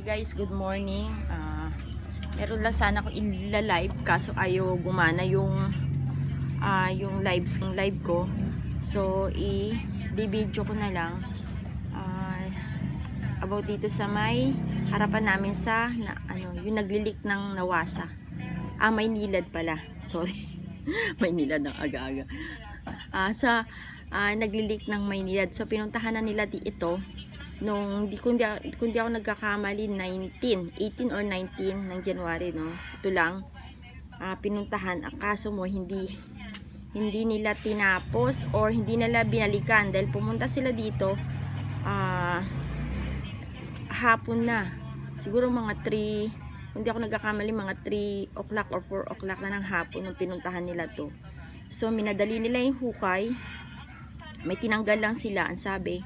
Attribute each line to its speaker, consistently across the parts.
Speaker 1: Guys, good morning. Meron lang sana akong ila-live kaso ayaw gumana yung live ko. So i-video ko na lang about dito sa may harapan namin sa yung naglilik ng Nawasa. May nilad pala. Sorry. May nilad ng aga-aga. Naglilik ng Maynilad. So pinuntahan na nila ito nung kundi ako nagkakamali 18 or 19 ng January, no. Ito lang pinuntahan. Ang kaso mo hindi nila tinapos or hindi nila binalikan dahil pumunta sila dito hapon na. Siguro mga 3, hindi ako nagkakamali, mga 3 o'clock or 4 o'clock na ng hapon nung pinuntahan nila to. So minadali nila yung hukay. May tinanggal lang sila. Ang sabi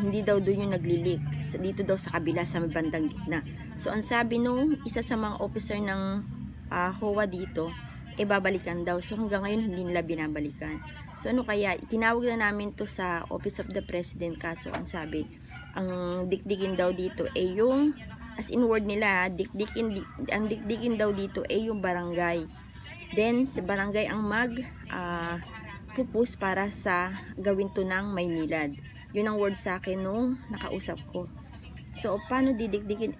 Speaker 1: hindi daw doon yung naglilik, dito daw sa kabila sa bandang gitna. So ang sabi nung isa sa mga officer ng HOA dito, babalikan daw. So hanggang ngayon hindi nila binabalikan. So ano kaya, tinawag na namin to sa Office of the President, kaso ang sabi, ang dikdikin daw dito yung, as in word nila, ang dikdikin daw dito yung barangay. Then si barangay ang pupus para sa gawin to ng Maynilad. Yun ang word sa akin nung nakausap ko. So paano didikdikin?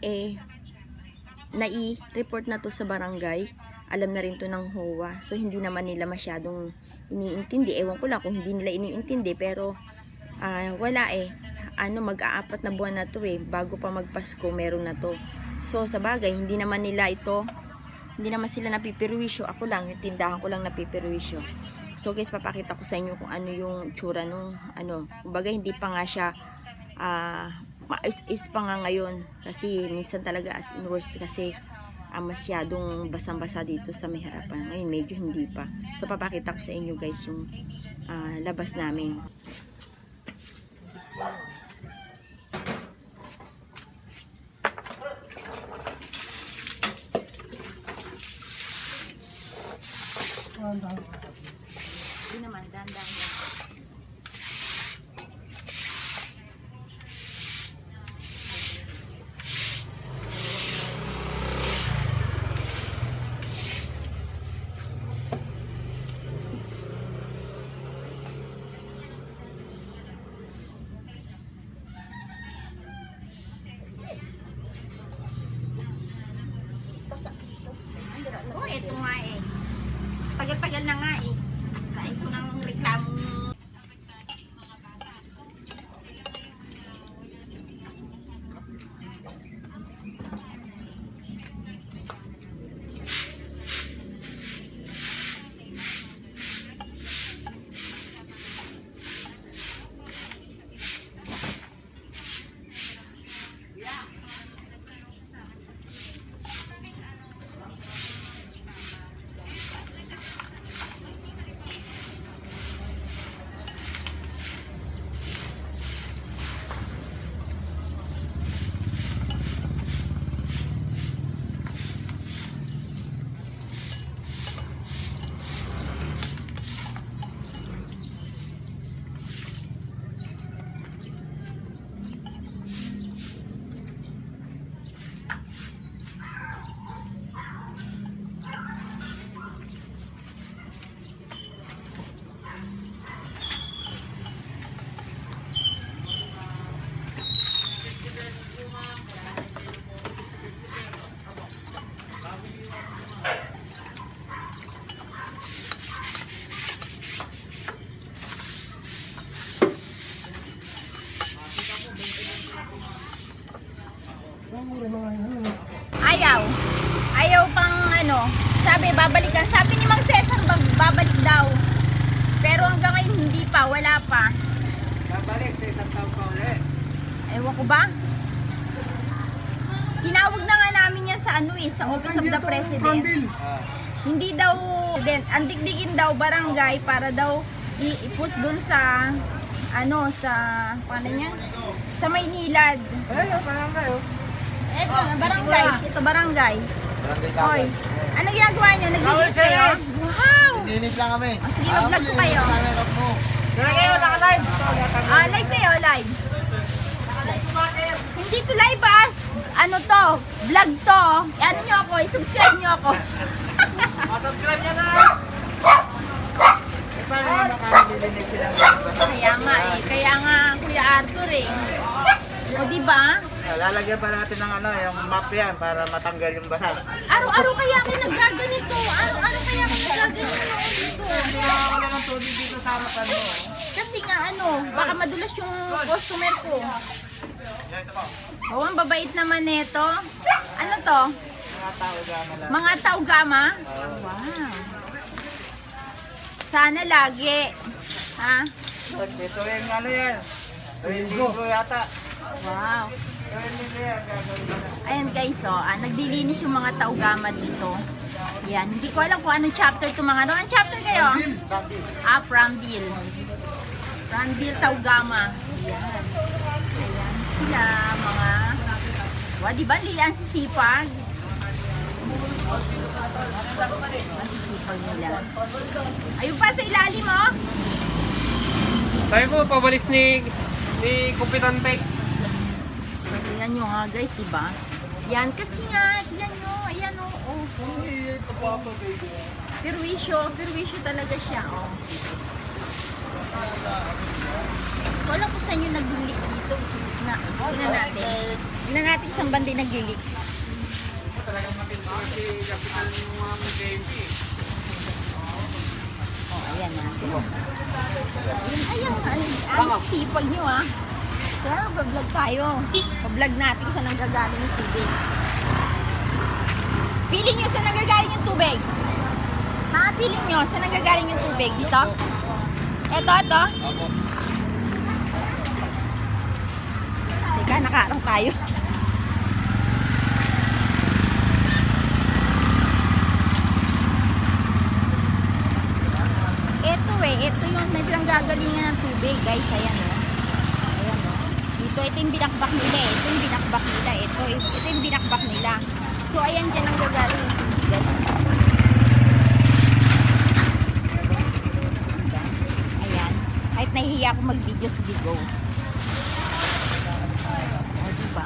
Speaker 1: Nai-report na to sa barangay. Alam na rin to ng HOA. So hindi naman nila masyadong iniintindi. Ewan ko lang kung hindi nila iniintindi, pero wala mag-aapat na buwan na to bago pa magpasko meron na to. So sa bagay, hindi naman sila napipirwisyo. Ako lang, yung tindahan ko lang napipirwisyo. So guys, papakita ko sa inyo kung ano yung tsura nung kumbaga hindi pa nga siya maayos pa nga ngayon, kasi minsan talaga as in worst kasi masyadong basang-basa dito sa may harapan. Ngayon medyo hindi pa. So papakita ko sa inyo guys yung labas namin. Hindi naman, dandan. Oh, ito nga tagal-tagal na nga Kain ko ng reklamo. Ayaw pang sabi babalikan. Sabi ni Mang Cesar babalik daw, pero hanggang ngayon hindi pa, wala pa.
Speaker 2: Babalik sa isang taon pa ulit.
Speaker 1: Ewan ko ba? Tinawag na nga namin yan sa sa Office of the President. Hindi daw, ang dikdikin daw barangay para daw i-push dun sa paano yan? Sa Maynilad.
Speaker 2: Barangay
Speaker 1: Ito, barangay. Ito, barangay. Hoy, ano ginagawa nyo? Nag-linis kayo? Wow!
Speaker 2: Linis lang kami.
Speaker 1: Sige, mag-vlog po kayo.
Speaker 2: Dala kayo, naka-live.
Speaker 1: Live kayo, live. to live ah. Ano to? Vlog to. Ano nyo ako, i-subscribe nyo ako.
Speaker 2: Subscribe niya na! Eh, paano naman nakalilinig sila ng basa?
Speaker 1: Kaya nga eh. Kaya nga, Kuya Arthur eh. O diba?
Speaker 2: Lalagyan pa natin ng ano, yung map yan para matanggal yung basa.
Speaker 1: Araw-araw kaya ako naggaganito. Araw-araw kaya ako naggaganito dito.
Speaker 2: Kaya ako na ng tubig dito sa harapan mo.
Speaker 1: Kasi nga ano, baka madulas yung customer ko. Oh, ang babait naman nito. Ano to?
Speaker 2: Mga tao gama lang.
Speaker 1: Mga taugama? Wow. Sana lagi. Ha?
Speaker 2: Ito yung ano yan. 20 yata.
Speaker 1: Wow.
Speaker 2: 20 yan, gagawin na.
Speaker 1: Ayan guys, oh, naglilinis yung mga taugama dito. Yan, hindi ko alam kung anong chapter to mga ano. Anong chapter kayo? Prambil. Prambil Taugama. Ayan. Ayan sila, mga... Wa, di ba? Liyan si Sipag. Masisipag nila. Ayun pa sa ilalim, oh.
Speaker 3: Tayo po, pabalis ni Kupitante.
Speaker 1: Ayan nyo nga guys, di ba? Yan, kasi nga, tignan nyo. Ayan, oh. Perwisyo talaga siya, oh. Wala ko sa inyo nag-leak dito. Tingnan natin. Tingnan natin saan bandi nag-leak.
Speaker 2: Talagang matindi si Kapitan yung mga KMP.
Speaker 1: Oh, ayan na. Ayan nga. Ang sipag nyo, ah. Kaya bablog tayo. Bablog natin kung saan nanggagaling yung tubig. Piling nyo saan nanggagaling yung tubig. Ha? Piling nyo saan nanggagaling yung tubig. Dito? Ito. Teka, nakaarang tayo. Ito yung naggagalingan ng tubig, guys. Ayan, oh. Ayan, oh. Ito yung binakbak nila, eh. Ito yung binakbak nila. Ito yung binakbak nila. So, ayan dyan ang gagaling ng tubig, guys. Ayan. Kahit nahihiya ako mag-video, sige go. O, diba?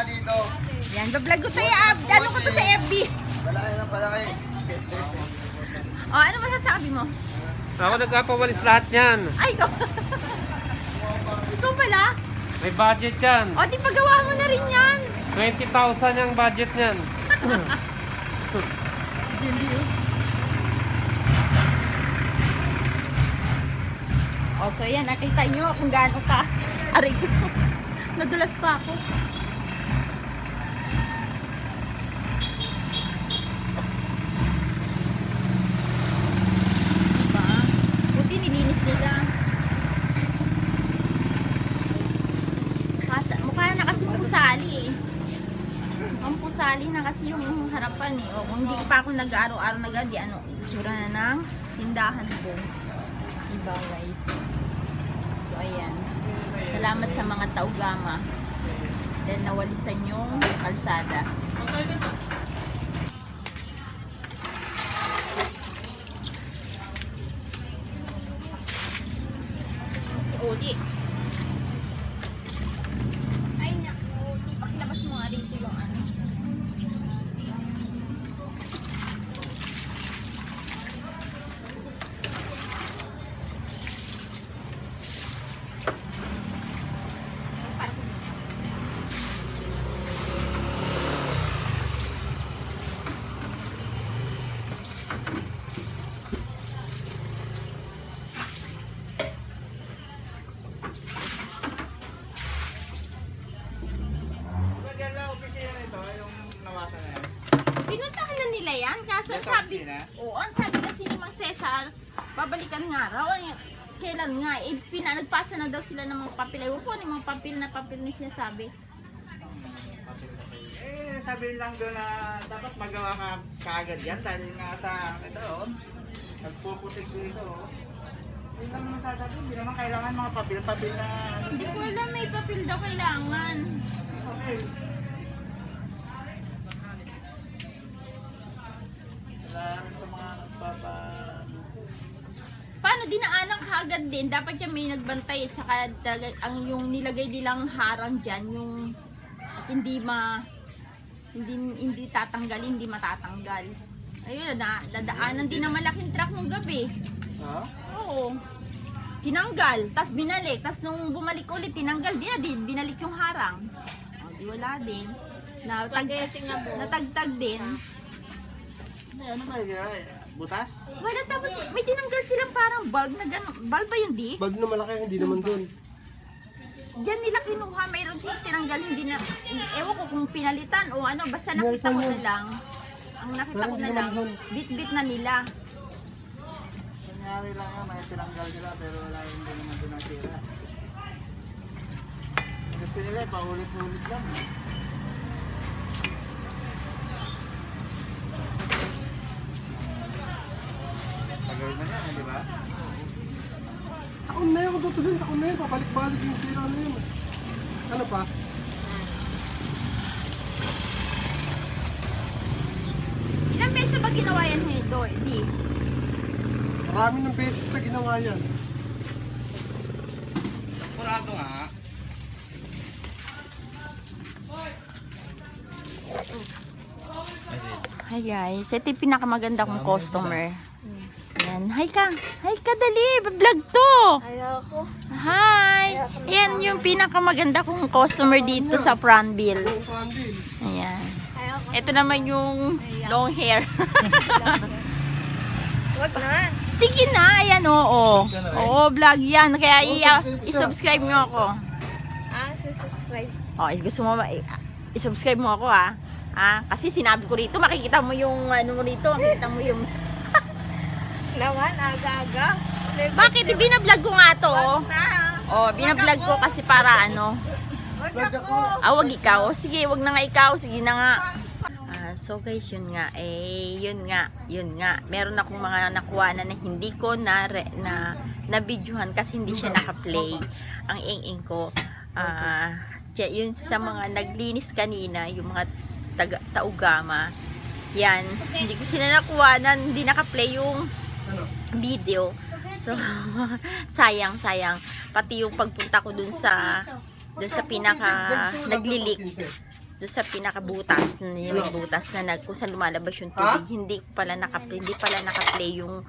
Speaker 2: Dito.
Speaker 1: Yan, bablog ko tayo. Ano ko to sa FB?
Speaker 2: Malaki ng palaki.
Speaker 1: O, ano masasabi mo?
Speaker 3: Ako nagpapabalis lahat yan.
Speaker 1: Ay, ikaw. Ikaw pala?
Speaker 3: May budget yan.
Speaker 1: O, di pagawa mo na rin yan.
Speaker 3: 20,000 yung budget niyan.
Speaker 1: O, so yan, nakita nyo kung gaano ka. Aray ko. Nadulas pa ako. Diba? Buti nilinis nila. Mukha na kasi pusali eh. Ang pusali na kasi yung harapan eh. O, kung hindi pa ako nag-araw-araw di ano, sura na ng tindahan ko. Diba guys? So ayan. Salamat sa mga taugama. Dahil nawalisan yung kalsada. Si Oli. Ay naku, di pa kilabas mo nga rito yung ano.
Speaker 2: Diyan lang opisina nito, yung nawasan na yan.
Speaker 1: Pinuntahan na nila yan. Kaso ang
Speaker 2: Sa
Speaker 1: sabi,
Speaker 2: opisina?
Speaker 1: oo, ang sabi kasi ni Mang Cesar, babalikan nga raw. Ay, kailan nga? Eh, nagpasa na daw sila ng mga papel. Ewan ko ano yung mga papel na sinasabi.
Speaker 2: Eh, sabi lang doon na dapat magawa ka kaagad yan dahil nga sa ito, nagpuputik dito. Yun lang naman sasabi, hindi naman kailangan mga papel na ano.
Speaker 1: Hindi ko alam, may papel daw kailangan.
Speaker 2: Okay. Wala rin ito mga nagpapa...
Speaker 1: Paano dinaanan kaagad din, dapat yung may nagbantay at saka ang yung nilagay nilang harang diyan, yung as hindi tatanggal, hindi matatanggal. Ayun, dadaanan din ng malaking truck nung gabi.
Speaker 2: Ha?
Speaker 1: Oo. Tinanggal, tas binalik, tas nung bumalik ulit, tinanggal din, binalik yung harang. O, di wala din. Natagtag din.
Speaker 2: Ano ba yun? Butas?
Speaker 1: Wala, tapos may tinanggal silang parang bulb na gano'n. Bulb ba yun, di?
Speaker 4: Bag na malaki, hindi naman doon.
Speaker 1: Diyan nila kinuha, mayroon silang tinanggal, hindi na, ewan ko kung pinalitan o ano, basta nakita ko na lang. Ang nakita ko na lang, bit-bit na nila.
Speaker 2: Kunyari lang yan, may tinanggal sila pero wala yung hindi naman doon nasira. Gusto nila, paulit-ulit lang. Tagal na yan, di ba?
Speaker 4: Taon na yun, kung tutuloy, taon na yun. Pabalik-balik yung sira na yun. Ano pa?
Speaker 1: Ilang beses ba ginawa yan nito? Di.
Speaker 4: Marami ng beses sa ginawa yan.
Speaker 2: Kurado nga.
Speaker 1: Hi guys, ito yung pinakamaganda kong customer. Yan. Hi ka. Hi ka, dali. Vlog to.
Speaker 5: Ayoko.
Speaker 1: Hi. Yan yung pinakamaganda kong customer dito sa Pranville.
Speaker 4: Yung Prandil.
Speaker 1: Ayan.
Speaker 5: Ayoko.
Speaker 1: Ito naman yung long hair.
Speaker 5: Wag na.
Speaker 1: Sige na. Ayan, oo. Oo, vlog yan. Kaya i-subscribe nyo ako.
Speaker 5: Subscribe.
Speaker 1: Oh, gusto mo i-subscribe mo ako, ah. Kasi sinabi ko rito, makikita mo yung ano mo rito, makikita mo yung
Speaker 5: Naman, aga-aga.
Speaker 1: bakit binablog ko nga to?
Speaker 5: Na.
Speaker 1: Oh, binablog ko kasi para ano.
Speaker 5: Wag ako.
Speaker 1: Wag ikaw. Sige, wag na nga ikaw. Sige na nga. So guys, yun nga. Yun nga. Meron akong mga nakuha na hindi ko na videohan kasi hindi siya naka-play. Ang ing ko. Yun sa mga naglinis kanina, yung mga taugama. Yan. Hindi ko sila nakuha na hindi naka-play yung video. So, sayang. Pati yung pagpunta ko dun sa pinaka naglilik, dun sa pinaka butas, yung butas na kung saan lumalabas yung tubig, hindi pala naka-play yung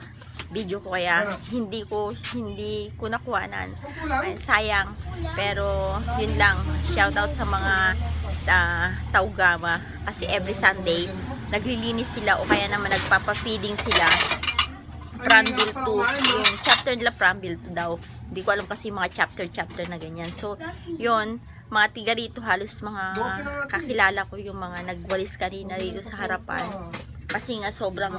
Speaker 1: video ko, kaya hindi ko nakuhanan. Ay, sayang. Pero yun lang, shoutout sa mga taugama kasi every Sunday naglilinis sila o kaya naman nagpapa-feeding sila. Pranville 2, yung chapter nila Pranville 2 daw. Hindi ko alam kasi mga chapter na ganyan. So, yun, mga tiga rito, halos mga kakilala ko yung mga nagwalis kanina dito sa harapan. Kasi nga sobrang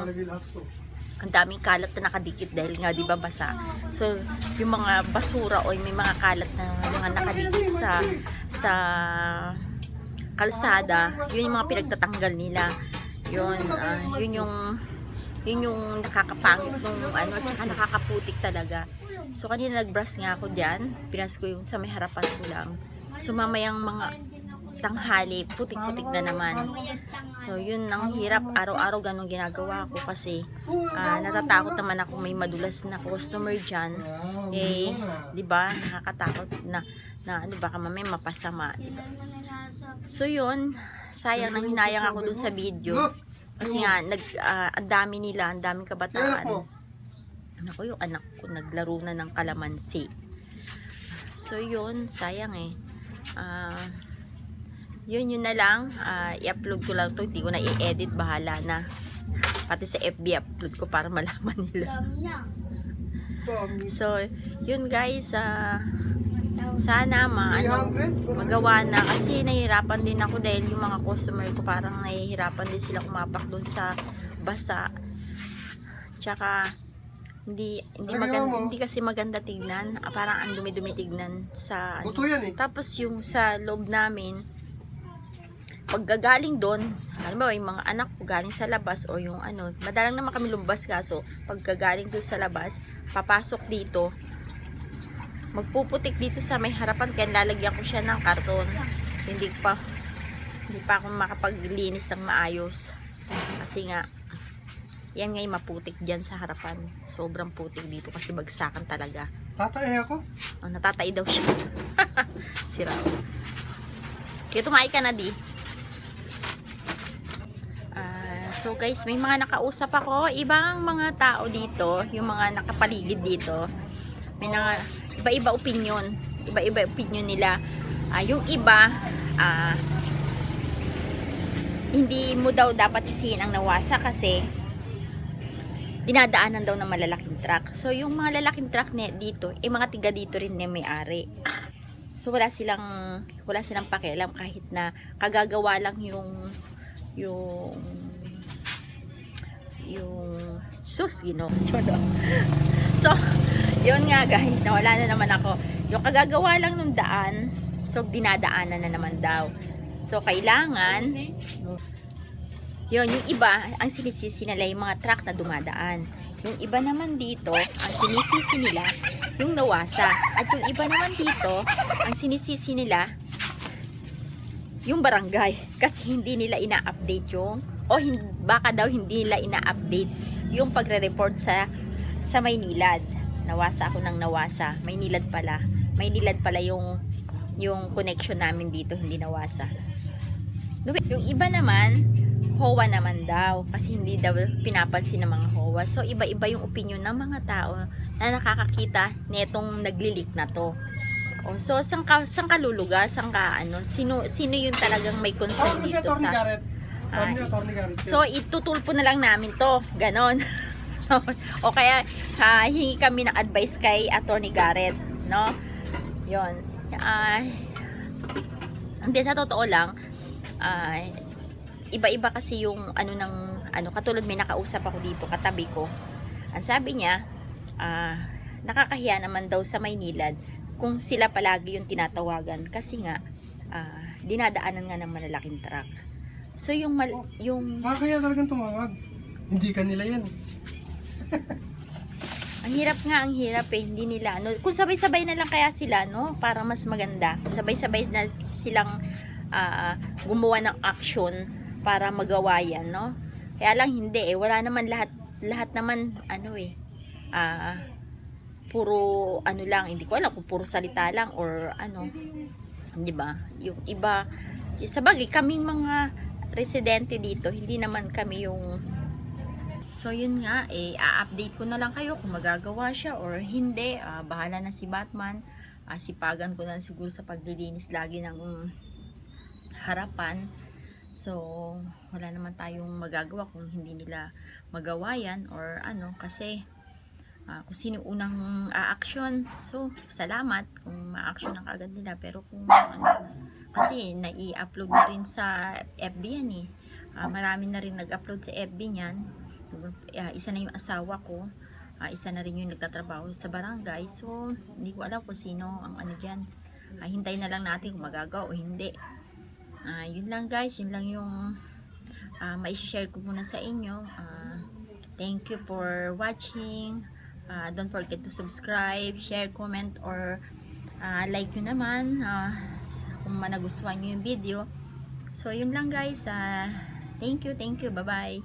Speaker 1: ang daming kalat na nakadikit dahil nga di ba basa. So, yung mga basura o may mga kalat na mga nakadikit sa kalsada, yun yung mga pinagtatanggal nila. Yun yung nakakapangit nung ano, at saka nakakaputik talaga. So kanina nag-brush nga ako diyan, pinas ko yung sa may harapan ko lang. So mamayang mga tanghali, putik-putik na naman. So yun ang hirap, araw-araw ganun ginagawa ko kasi natatakot naman ako may madulas na customer diyan. Eh, 'di ba? Nakakatakot na ano, baka mamaya mapasama, 'di ba? So yun, sayang nang hinayang ako dun sa video. Kasi nga, ang dami nila, ang daming kabataan. Ako, yung anak ko, naglaro na ng kalamansi. So, yun, sayang eh. Yun na lang. I-upload ko lang to, hindi ko na i-edit, bahala na. Pati sa FB, upload ko para malaman nila. So, yun guys, sana magawa na kasi nahihirapan din ako dahil yung mga customer ko parang nahihirapan din sila kumapak doon sa basa, tsaka hindi kasi maganda tignan, parang ang dumi-dumi tignan sa ano. Tapos yung sa loob namin paggagaling doon, alam mo yung mga anak ko galing sa labas o yung ano, madalang naman kami lumabas, kaso paggagaling doon sa labas papasok dito, magpuputik dito sa may harapan, kaya lalagyan ko siya ng karton. Hindi pa ako makapaglinis ng maayos kasi nga Yan ngay maputik dyan sa harapan. Sobrang putik dito kasi bagsakan talaga.
Speaker 4: Tatay ako.
Speaker 1: Oh, natatay daw siya. Sira. Kaya tumahi ka na, di. So guys, may mga nakausap ako. Ibang mga tao dito, yung mga nakapaligid dito. May iba-iba opinion. Iba-iba opinion nila. Yung iba, hindi mo daw dapat sisihin ang Nawasa kasi dinadaanan daw ng malalaking truck. So yung mga lalaking truck dito, mga tiga dito rin na may-ari. So wala silang pakialam kahit na kagagawa lang yung sus, So yun nga guys, nawala na naman ako. Yung kagagawa lang ng daan, so dinadaanan na naman daw. So kailangan yung iba, ang sinisisi nila yung mga truck na dumadaan. Yung iba naman dito, ang sinisisi nila yung Nawasa. At yung iba naman dito, ang sinisisi nila yung barangay. Kasi hindi nila ina-update baka daw hindi nila ina-update yung pagre-report sa Maynilad. Nawasa ako ng Nawasa. Maynilad pala. Maynilad pala yung connection namin dito, hindi Nawasa. Yung iba naman, HOA naman daw. Kasi hindi daw pinapansin ng mga HOA. So, iba-iba yung opinion ng mga tao na nakakakita netong naglilik na to. So, saan ka lulugar? Sino yung talagang may concern
Speaker 4: Si
Speaker 1: dito
Speaker 4: Atty.
Speaker 1: sa...
Speaker 4: Garrett. Atty. Garrett.
Speaker 1: So, itutulpo na lang namin to. Ganon. O kaya, hingi kami ng advice kay Atty. Garrett. No? Yun. Hindi, sa totoo lang, iba-iba kasi yung katulad may nakausap ako dito, katabi ko. Ang sabi niya, nakakahiya naman daw sa Maynilad kung sila palagi yung tinatawagan. Kasi nga, dinadaanan nga ng malalaking truck. So, yung
Speaker 4: Kaya talagang tumawag. Hindi kanila yan.
Speaker 1: ang hirap eh, hindi nila, kung sabay-sabay na lang kaya sila, no, para mas maganda, kung sabay-sabay na silang gumawa ng action para magawa yan, no, kaya lang hindi wala naman lahat naman, puro lang, hindi ko alam kung puro salita lang or di ba, yung iba, sa bagay, kaming mga residente dito, hindi naman kami yung. So yun nga, a-update ko na lang kayo kung magagawa siya or hindi. Bahala na si Batman. Sipagan ko na siguro sa paglilinis lagi ng harapan. So wala naman tayong magagawa kung hindi nila magawa yan or kasi kung sino unang a-action. So salamat kung ma-action na kaagad nila, pero kung kasi nai-upload na rin sa FB yan eh. Marami na rin nag-upload sa FB niyan. Isa na yung asawa ko, isa na rin yung nagtatrabaho sa barangay. So hindi ko alam kung sino ang dyan. Hintay na lang natin kung magagawa o hindi. Yun lang guys, yun lang yung mai-share ko muna sa inyo. Thank you for watching. Don't forget to subscribe, share, comment, or like nyo naman kung nagustuhan nyo yung video. So yun lang guys, thank you, bye bye.